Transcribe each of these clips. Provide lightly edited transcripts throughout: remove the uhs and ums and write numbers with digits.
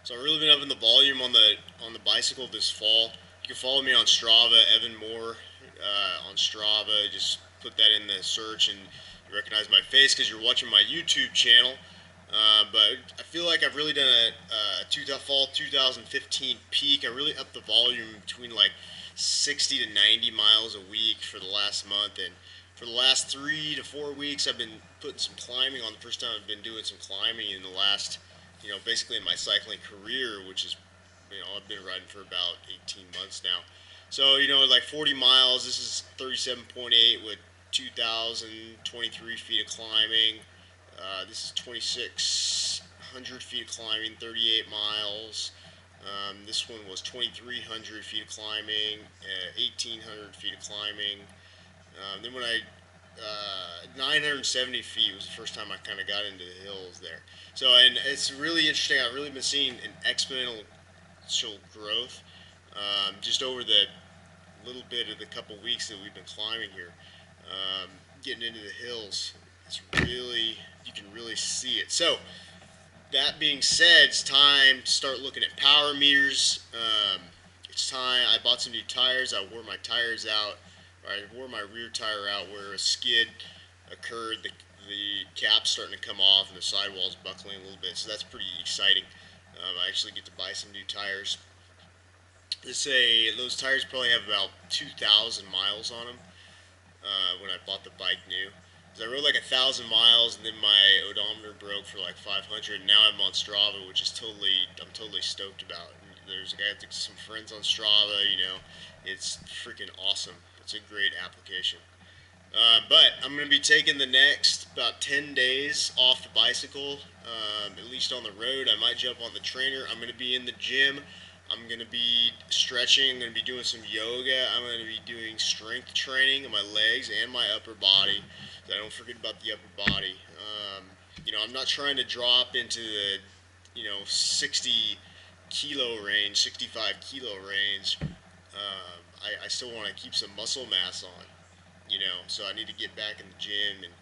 So I've really been upping the volume on the bicycle this fall. You can follow me on Strava, Evan Moore, on Strava. Just put that in the search, and you recognize my face because you're watching my YouTube channel. But I feel like I've really done a fall 2015 peak. I really upped the volume between like 60 to 90 miles a week for the last month, and for the last 3 to 4 weeks, I've been putting some climbing on. The first time I've been doing some climbing in the last, basically in my cycling career, which is, I've been riding for about 18 months now. So, like 40 miles. This is 37.8 with 2,023 feet of climbing. This is 2,600 feet of climbing, 38 miles. This one was 2,300 feet of climbing, 1,800 feet of climbing. Then when I 970 feet was the first time I kind of got into the hills there. So, and it's really interesting. I've really been seeing an exponential growth just over the little bit of the couple weeks that we've been climbing here. Getting into the hills, it's really, you can really see it. So, that being said, it's time to start looking at power meters. It's time. I bought some new tires. I wore my tires out. I wore my rear tire out where a skid occurred. The cap's starting to come off and the sidewall's buckling a little bit. So that's pretty exciting. I actually get to buy some new tires. Those tires probably have about 2,000 miles on them when I bought the bike new. I rode like 1,000 miles, and then my odometer broke for like 500. And now I'm on Strava, which is I'm totally stoked about. I have some friends on Strava. It's freaking awesome. It's a great application. But I'm going to be taking the next about 10 days off the bicycle, at least on the road. I might jump on the trainer. I'm going to be in the gym. I'm going to be stretching. I'm going to be doing some yoga. I'm going to be doing strength training of my legs and my upper body. So I don't forget about the upper body. I'm not trying to drop into the, 60 kilo range, 65 kilo range. I still want to keep some muscle mass on, so I need to get back in the gym and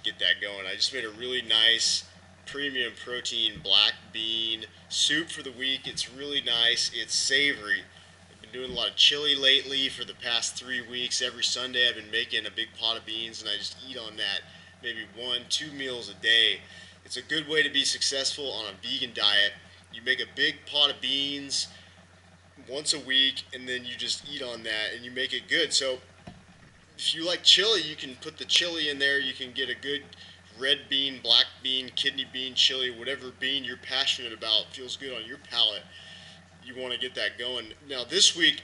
get that going. I just made a really nice premium protein black bean soup for the week. It's really nice. It's savory. I've been doing a lot of chili lately for the past 3 weeks. Every Sunday I've been making a big pot of beans and I just eat on that maybe 1, 2 meals a day. It's a good way to be successful on a vegan diet. You make a big pot of beans once a week and then you just eat on that and you make it good. So if you like chili, you can put the chili in there. You can get a good red bean, black bean, kidney bean chili, whatever bean you're passionate about feels good on your palate. You want to get that going. Now this week,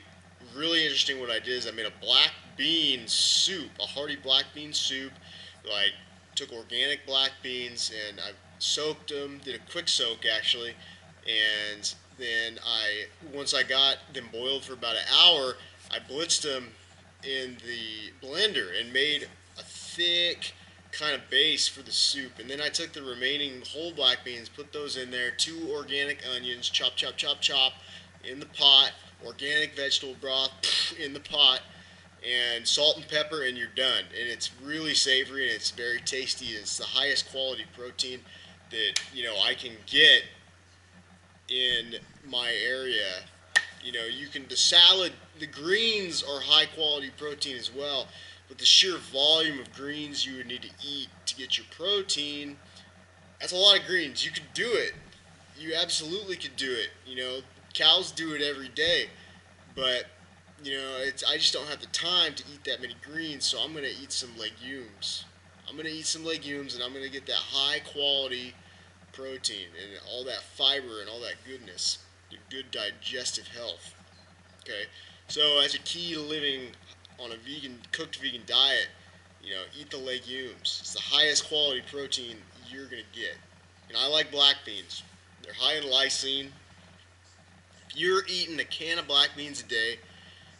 really interesting what I did is I made a black bean soup, a hearty black bean soup. Like took organic black beans and I soaked them, did a quick soak actually, and then once I got them boiled for about an hour, I blitzed them in the blender and made a thick kind of base for the soup. And then I took the remaining whole black beans, put those in there, 2 organic onions, chop, chop, chop, chop, in the pot, organic vegetable broth in the pot, and salt and pepper, and you're done. And it's really savory and it's very tasty. It's the highest quality protein that I can get in my area. The salad, the greens are high quality protein as well, but the sheer volume of greens you would need to eat to get your protein, that's a lot of greens. You could do it. You absolutely could do it. Cows do it every day, but I just don't have the time to eat that many greens, so I'm gonna eat some legumes. And I'm gonna get that high quality protein and all that fiber and all that goodness, the good digestive health. Okay, so as a key to living on a cooked vegan diet, eat the legumes. It's the highest quality protein you're gonna get. And I like black beans. They're high in lysine. If you're eating a can of black beans a day,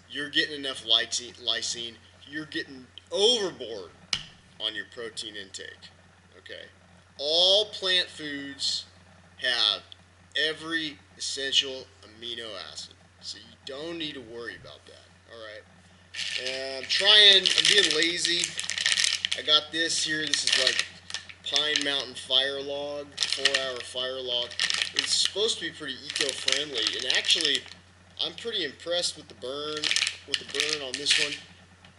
you're getting enough lysine. You're getting overboard on your protein intake. Okay, all plant foods have every essential amino acid, so you don't need to worry about that. All right. And I'm being lazy. I got this here. This is like Pine Mountain Fire Log, 4-hour fire log. It's supposed to be pretty eco-friendly, and actually, I'm pretty impressed with the burn on this one.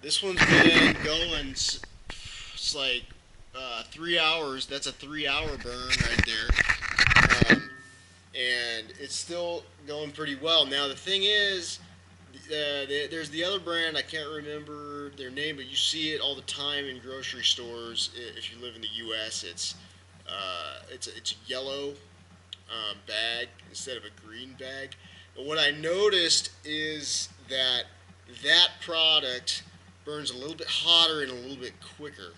This one's been going. It's like 3 hours. That's a 3 hour burn right there. And it's still going pretty well. Now the thing is, there's the other brand. I can't remember their name, but you see it all the time in grocery stores. If you live in the U.S., it's a yellow bag instead of a green bag. But what I noticed is that that product burns a little bit hotter and a little bit quicker.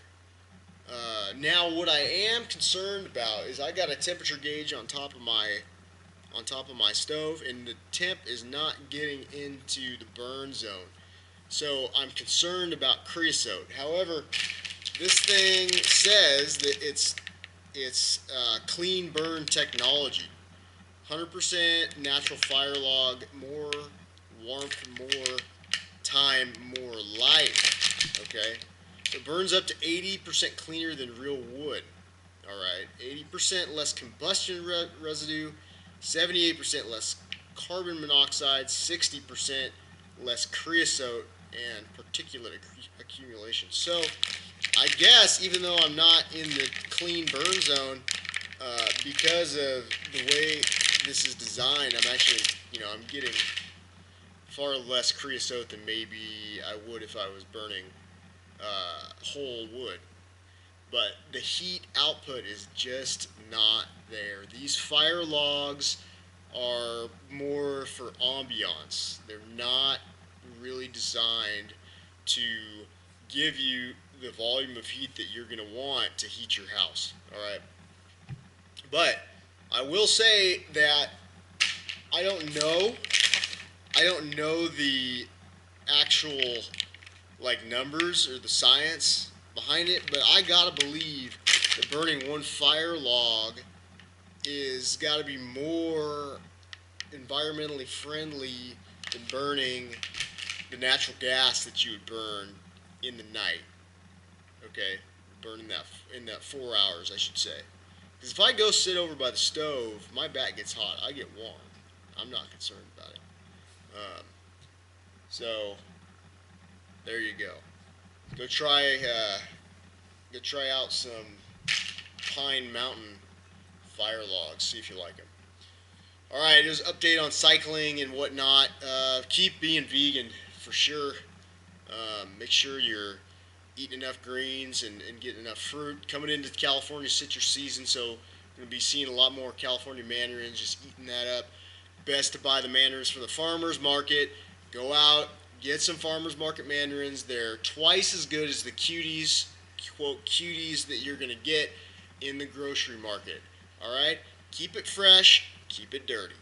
Now, what I am concerned about is I got a temperature gauge on top of my stove, and the temp is not getting into the burn zone. So I'm concerned about creosote. However, this thing says that it's clean burn technology. 100% natural fire log, more warmth, more time, more light. Okay, it burns up to 80% cleaner than real wood. All right, 80% less combustion residue, 78% less carbon monoxide, 60% less creosote and particulate accumulation. So, I guess even though I'm not in the clean burn zone, because of the way this is designed, I'm getting far less creosote than maybe I would if I was burning whole wood. But the heat output is just not there. These fire logs are more for ambiance. They're not really designed to give you the volume of heat that you're going to want to heat your house. All right. But I will say that I don't know. I don't know the actual numbers or the science behind it, but I gotta believe that burning one fire log is got to be more environmentally friendly than burning the natural gas that you would burn in the night. Okay, burning that in that 4 hours, I should say. Because if I go sit over by the stove, my back gets hot. I get warm. I'm not concerned about it. Um, so there you go. Go try go try out some Pine Mountain fire logs. See if you like them. All right, it was an update on cycling and whatnot. Keep being vegan for sure. Make sure you're eating enough greens and getting enough fruit. Coming into California citrus season, so we're going to be seeing a lot more California mandarins, just eating that up. Best to buy the mandarins from the farmer's market. Go out, get some farmer's market mandarins. They're twice as good as the cuties, quote, cuties that you're going to get in the grocery market. All right? Keep it fresh, keep it dirty.